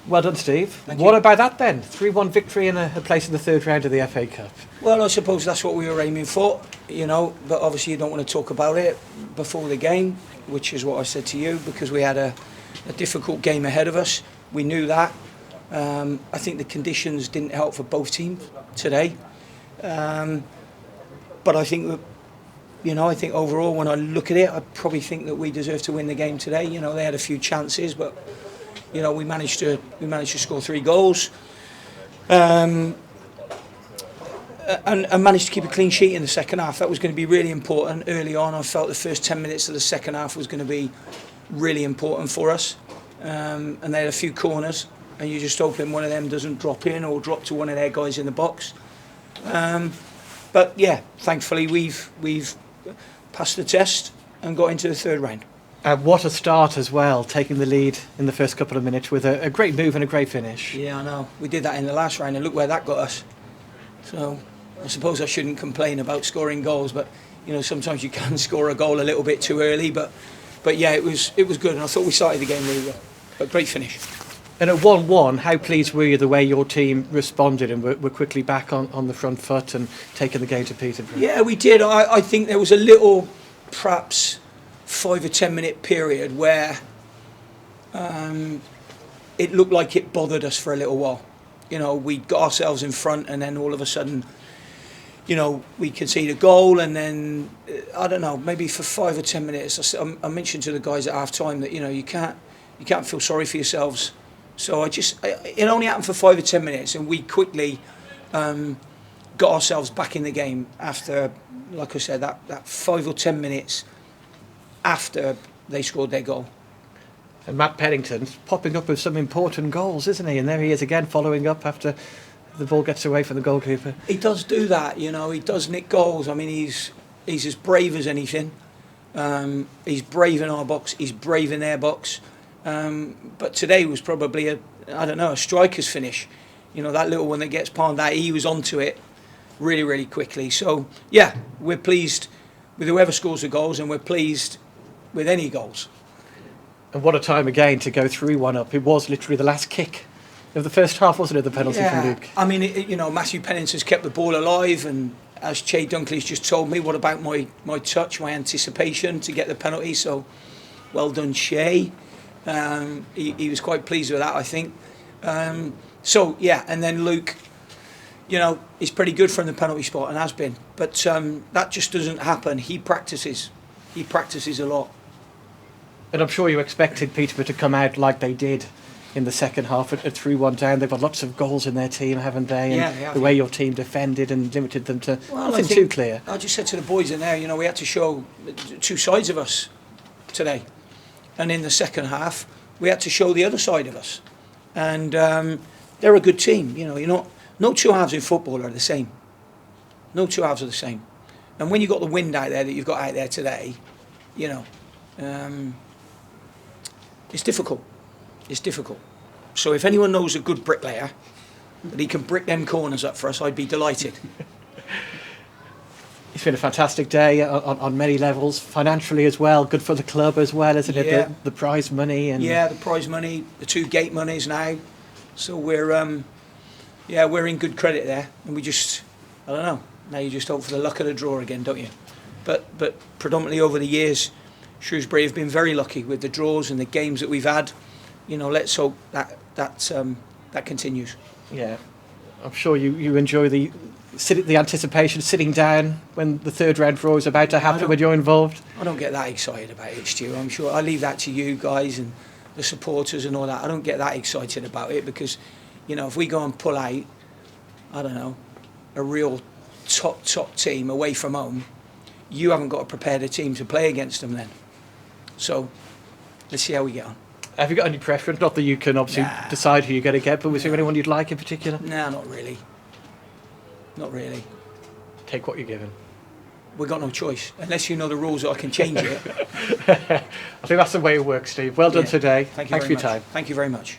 Well done, Steve. Thank What you. about that then? 3-1 victory and a place in the third round of the FA Cup. Well, I suppose that's what we were aiming for, but obviously you don't want to talk about it before the game, which is what I said to you, because we had a difficult game ahead of us. We knew that. I think the conditions didn't help for both teams today. But I think I think overall, when I look at it, I probably think that we deserve to win the game today. They had a few chances, but we managed to score 3 goals, and managed to keep a clean sheet in the second half. That was going to be really important early on. I felt the first 10 minutes of the second half was going to be really important for us, and they had a few corners, and you're just hoping one of them doesn't drop in or drop to one of their guys in the box. But yeah, thankfully we've passed the test and got into the third round. What a start as well, taking the lead in the first couple of minutes with a great move and a great finish. Yeah, I know. We did that in the last round and look where that got us. So I suppose I shouldn't complain about scoring goals, but sometimes you can score a goal a little bit too early. But yeah, it was good, and I thought we started the game really well. But great finish. And at 1-1, how pleased were you the way your team responded and were quickly back on the front foot and taking the game to Peterborough? Yeah, we did. I think there was a little, perhaps 5 or 10 minute period where it looked like it bothered us for a little while. We got ourselves in front, and then all of a sudden, we conceded a goal, and then I don't know, maybe for 5 or 10 minutes, I mentioned to the guys at half time that you can't feel sorry for yourselves. So it only happened for 5 or 10 minutes, and we quickly got ourselves back in the game after, like I said, that 5 or 10 minutes after they scored their goal. And Matt Pennington's popping up with some important goals, isn't he? And there he is again, following up after the ball gets away from the goalkeeper. He does do that, he does nick goals. I mean, he's as brave as anything. He's brave in our box, he's brave in their box. But today was probably a striker's finish. That little one that gets palmed out, he was onto it really, really quickly. So, yeah, we're pleased with whoever scores the goals, and we're pleased with any goals. And what a time again to go 3-1 up. It was literally the last kick of the first half, wasn't it, the penalty from Luke? I mean, Matthew Pennington's kept the ball alive, and as Che Dunkley's just told me, what about my touch, my anticipation to get the penalty? So, well done, Che. He was quite pleased with that, I think. So yeah, and then Luke, is pretty good from the penalty spot and has been, but that just doesn't happen. He practices a lot. And I'm sure you expected Peterborough to come out like they did in the second half at 3-1 down. They've got lots of goals in their team, haven't they? And the way your team defended and limited them to nothing too clear. I just said to the boys in there, we had to show 2 sides of us today. And in the second half, we had to show the other side of us. And they're a good team. No 2 halves in football are the same. No 2 halves are the same. And when you've got the wind out there that you've got out there today, it's difficult. It's difficult. So if anyone knows a good bricklayer, that he can brick them corners up for us, I'd be delighted. It's been a fantastic day on many levels, financially as well, good for the club as well, isn't it? The prize money and the prize money, the 2 gate monies now. So we're in good credit there, and we just, I don't know. Now you just hope for the luck of the draw again, don't you? But predominantly over the years, Shrewsbury have been very lucky with the draws and the games that we've had. Let's hope that continues. Yeah, I'm sure you enjoy the anticipation, sitting down when the third round draw is about to happen when you're involved. I don't get that excited about it, Stu. I'm sure I leave that to you guys and the supporters and all that. I don't get that excited about it because, if we go and pull out, I don't know, a real top team away from home, you haven't got to prepare the team to play against them then. So let's see how we get on. Have you got any preference? Not that you can obviously decide who you're going to get, but was there anyone you'd like in particular? No, not really. Not really. Take what you're given. We've got no choice. Unless you know the rules, I can change it. I think that's the way it works, Steve. Well done today. Thanks for your time. Thank you very much.